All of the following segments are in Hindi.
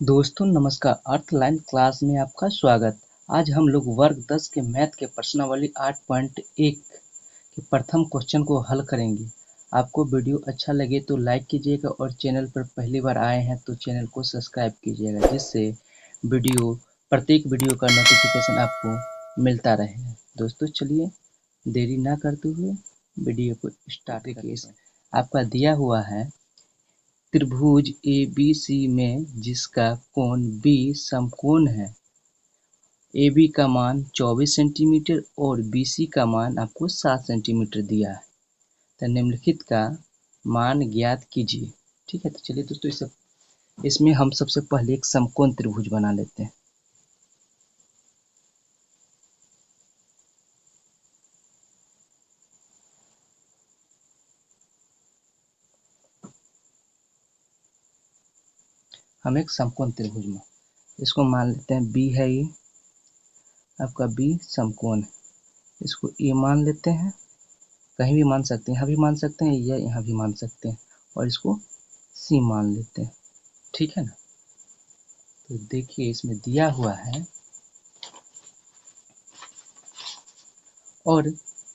दोस्तों नमस्कार, अर्थलाइन क्लास में आपका स्वागत। आज हम लोग वर्ग 10 के मैथ के प्रश्नावली 8.1 के प्रथम क्वेश्चन को हल करेंगे। आपको वीडियो अच्छा लगे तो लाइक कीजिएगा और चैनल पर पहली बार आए हैं तो चैनल को सब्सक्राइब कीजिएगा, जिससे प्रत्येक वीडियो का नोटिफिकेशन आपको मिलता रहेगा। दोस्तों चलिए देरी ना करते हुए वीडियो को स्टार्ट करते हैं। आपका दिया हुआ है त्रिभुज ABC में जिसका कोण B समकोण है। AB का मान 24 सेंटीमीटर और BC का मान आपको 7 सेंटीमीटर दिया है। तो निम्नलिखित का मान ज्ञात कीजिए। ठीक है, तो चलिए दोस्तों इसमें हम सबसे पहले एक समकोण त्रिभुज बना लेते हैं। हम एक समकोण त्रिभुज में इसको मान लेते हैं B है, ये आपका B समकोण है। इसको A मान लेते हैं, कहीं भी मान सकते हैं, यहाँ भी मान सकते हैं या यहाँ भी मान सकते हैं, और इसको C मान लेते हैं। ठीक है ना। तो देखिए इसमें दिया हुआ है और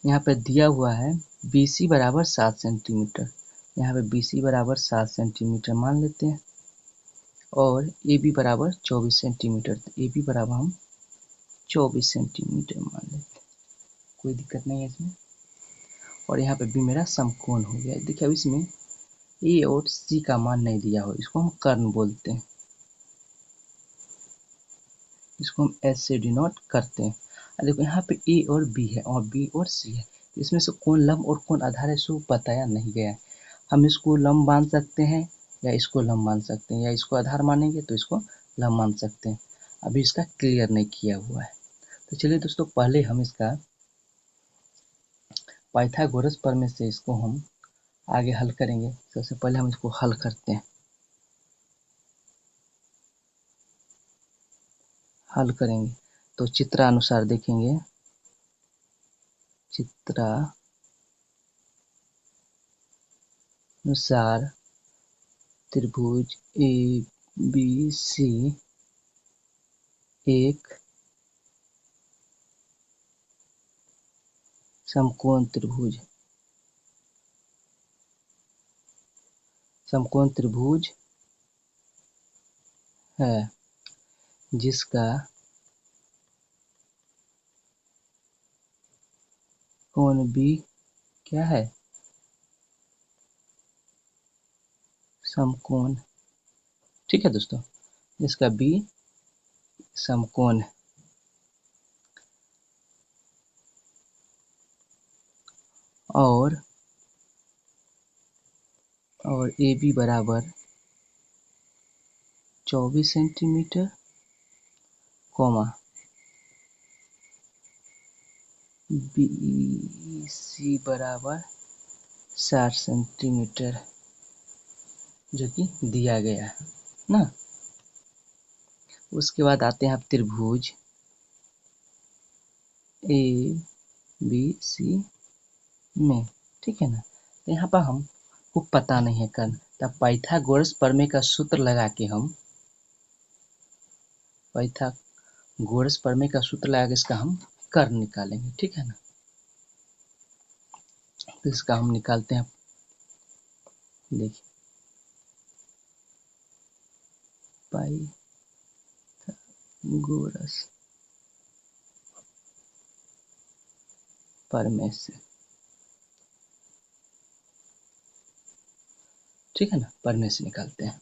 यहाँ पे दिया हुआ है BC बराबर 7 सेंटीमीटर। यहाँ पे BC बराबर 7 सेंटीमीटर मान लेते हैं और AB बराबर 24 सेंटीमीटर। तो AB बराबर हम 24 सेंटीमीटर मान लेते हैं, कोई दिक्कत नहीं है इसमें। और यहाँ पे B मेरा समकोण हो गया। देखिए अब इसमें A और C का मान नहीं दिया हो, इसको हम कर्ण बोलते हैं, इसको हम S से डिनोट करते हैं। देखो यहाँ पे A और B है और B और C है, इसमें से कौन लंब और कौन आधार है इसको बताया नहीं गया है। हम इसको लंब मान सकते हैं या इसको लंब मान सकते हैं, या इसको आधार मानेंगे तो इसको लंब मान सकते हैं। अभी इसका क्लियर नहीं किया हुआ है। तो चलिए दोस्तों पहले हम इसका पाइथागोरस प्रमेय से इसको हम आगे हल करेंगे। सबसे पहले हम इसको हल करते हैं। हल करेंगे तो चित्रानुसार देखेंगे। चित्रानुसार त्रिभुज ABC एक समकोण त्रिभुज है जिसका कोण B क्या है, समकोण। ठीक है दोस्तों, जिसका B समकोण है और AB बराबर 24 सेंटीमीटर, BC बराबर 60 सेंटीमीटर, जो कि दिया गया है ना। उसके बाद आते हैं आप त्रिभुज ABC में। ठीक है ना। तो यहाँ पर हमको पता नहीं है कर्ण, तब पाइथागोरस प्रमेय का सूत्र लगा के इसका हम कर्ण निकालेंगे। ठीक है ना। तो इसका हम निकालते हैं। देखिए पाइथागोरस प्रमेय से, ठीक है ना, प्रमेय से निकालते हैं।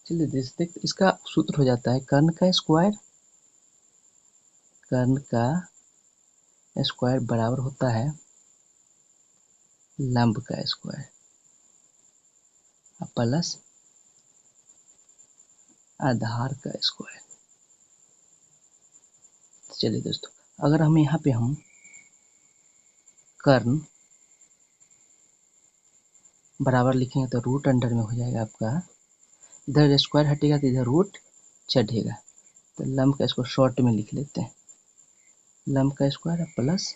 चलिए देखते इसका सूत्र हो जाता है कर्ण का स्क्वायर बराबर होता है लंब का स्क्वायर प्लस आधार का स्क्वायर। चलिए दोस्तों, अगर हम यहाँ पे हम कर्ण बराबर लिखेंगे तो रूट अंडर में हो जाएगा आपका, इधर स्क्वायर हटेगा तो इधर रूट चढ़ेगा। तो लंब का इसको शॉर्ट में लिख लेते हैं, लंब का स्क्वायर प्लस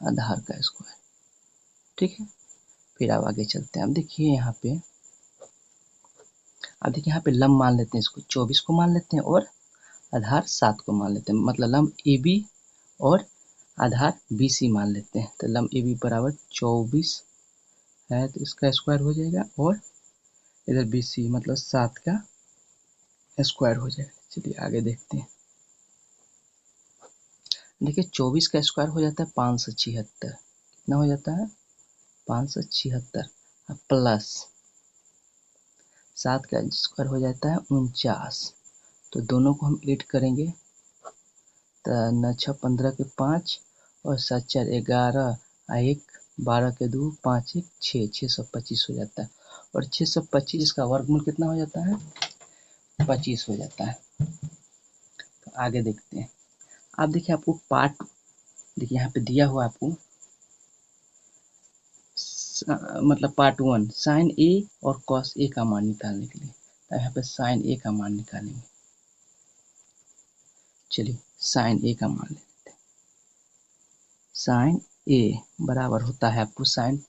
आधार का स्क्वायर। ठीक है, फिर अब आगे चलते हैं। अब देखिए यहाँ पे अब देखिए यहाँ पे लंब मान लेते हैं, इसको 24 को मान लेते हैं और आधार 7 को मान लेते हैं, मतलब लंब ए बी और आधार बी सी मान लेते हैं। तो लंब ए बी बराबर 24 है तो इसका स्क्वायर हो जाएगा और इधर बी सी मतलब 7 का स्क्वायर हो जाएगा। चलिए आगे देखते हैं। देखिए 24 का स्क्वायर हो जाता है 576, कितना हो जाता है 576 प्लस 7 का स्क्वायर हो जाता है 49। तो दोनों को हम ऐड करेंगे तो 9 6 15 के 5 और 7 4 11 1 12 के 2 5 1 6 625 हो जाता है। और 625 इसका वर्गमूल कितना हो जाता है 25 हो जाता है। तो आगे देखते हैं। आप देखिए आपको पार्ट देखिए यहाँ पे दिया हुआ आपको मतलब पार्ट 1 साइन ए और कॉस ए का मान निकालने के लिए। तो यहाँ पे साइन ए का मान निकालेंगे। चलिए साइन ए का मान लेते हैं। साइन ए बराबर होता है आपको साइन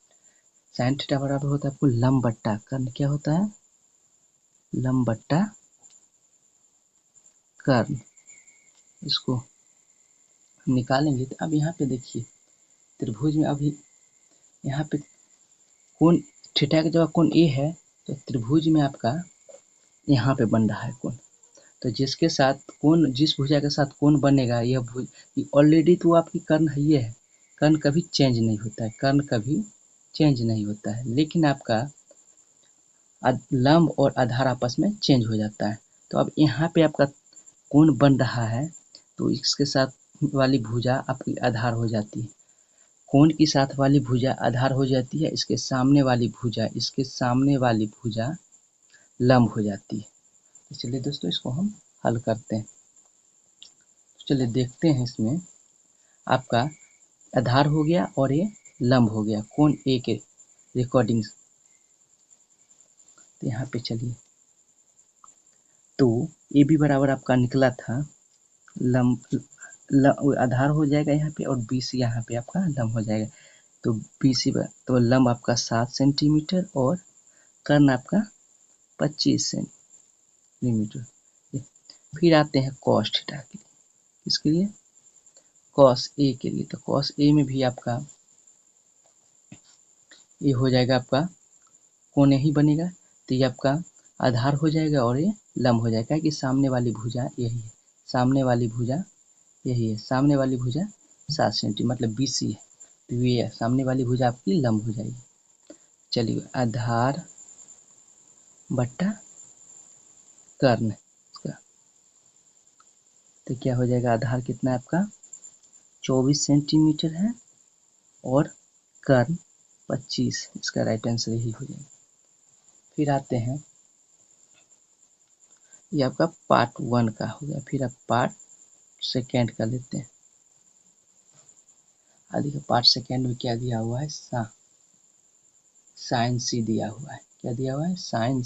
थीटा बराबर होता है आपको लंब बट्टा कर्ण, क्या होता है लंब बट्टा कर्ण। इसको हम निकालेंगे। तो अब यहाँ पे देखिए त्रिभुज में अभी यहाँ पे कोण थीटा की जगह कोण ए है, तो त्रिभुज में आपका यहाँ पे बन रहा है कोण। तो जिसके साथ कोण जिस भुजा के साथ कोण बनेगा यह भुज ऑलरेडी तो आपकी कर्ण है, ये है कर्ण कभी चेंज नहीं होता है, कर्ण कभी चेंज नहीं होता है, लेकिन आपका लंब और आधार आपस में चेंज हो जाता है। तो अब यहाँ पे आपका कोण बन रहा है तो इसके साथ वाली भुजा आपकी आधार हो जाती है, कोण के साथ वाली भुजा आधार हो जाती है, इसके सामने वाली भुजा लंब हो जाती है। तो चलिए दोस्तों इसको हम हल करते हैं। तो चलिए देखते हैं। इसमें आपका आधार हो गया और ये लंब हो गया कोण ए के रिकॉर्डिंग। तो यहाँ पे चलिए तो ए बी बराबर आपका निकला था लंब आधार हो जाएगा यहाँ पे और बी सी यहाँ पे आपका लंब हो जाएगा। तो बी सी तो लंब आपका 7 सेंटीमीटर और कर्ण आपका 25 सेंटीमीटर। फिर आते हैं कॉस थीटा के लिए, इसके लिए कॉस ए के लिए। तो कॉस ए में भी आपका ये हो जाएगा आपका कोण ही बनेगा। तो ये आपका आधार हो जाएगा और ये लंब हो जाएगा कि सामने वाली भुजा यही है, सामने वाली भुजा यही है, सामने वाली भुजा 7 सेंटीमीटर मतलब बी सी है। तो ये सामने वाली भुजा आपकी लंब हो जाएगी। चलिए आधार बट्टा कर्ण इसका। तो क्या हो जाएगा आधार कितना है आपका 24 सेंटीमीटर है और कर्ण 25, इसका राइट आंसर यही हो जाएगा। फिर आते हैं ये आपका पार्ट 1 का हो गया। फिर आप पार्ट सेकेंड का लेते हैं। आदि का पार्ट सेकेंड में क्या दिया हुआ है साइन सी दिया हुआ है। क्या दिया हुआ है साइन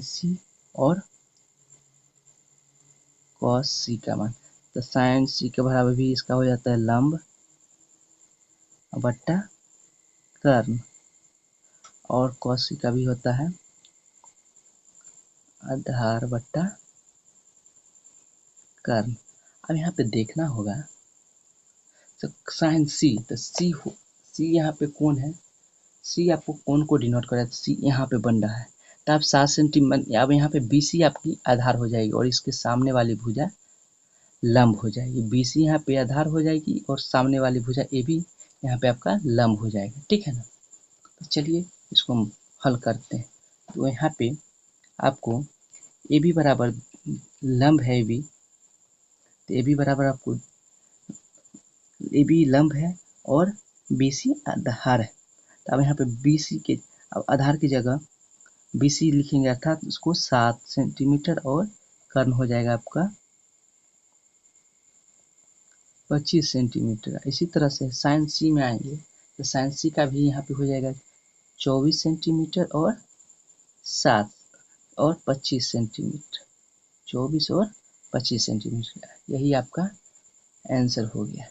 सी और कॉस सी का मान। तो साइन सी के बराबर भी इसका हो जाता है लंब बट्टा कर्ण और कॉस सी का भी होता है आधार बट्टा कर्ण। अब यहाँ पे देखना होगा तो साइन सी, तो सी यहाँ पे कौन है, सी आपको कोण को डिनोट कर रहा है, सी यहाँ पे बन रहा है। तो आप 7 सेंटीमीटर अब यहाँ पे बी सी आपकी आधार हो जाएगी और इसके सामने वाली भुजा लंब हो जाएगी। बी सी यहाँ पे आधार हो जाएगी और सामने वाली भुजा ए बी यहाँ पे आपका लंब हो जाएगा, ठीक है ना। तो चलिए इसको हम हल करते हैं। तो यहाँ पे आपको ए बी बराबर लंब है ए बी, तो ए बी बराबर आपको ए बी लंब है और बी सी आधार है। तो अब यहाँ पे बी सी के अब आधार की जगह बी सी लिखेंगे, अर्थात उसको 7 सेंटीमीटर और कर्ण हो जाएगा आपका 25 सेंटीमीटर। इसी तरह से साइन सी में आएंगे तो साइन सी का भी यहाँ पे हो जाएगा 24 सेंटीमीटर और 7 और 25 सेंटीमीटर, 24 और 25 सेंटीमीटर। यही आपका आंसर हो गया।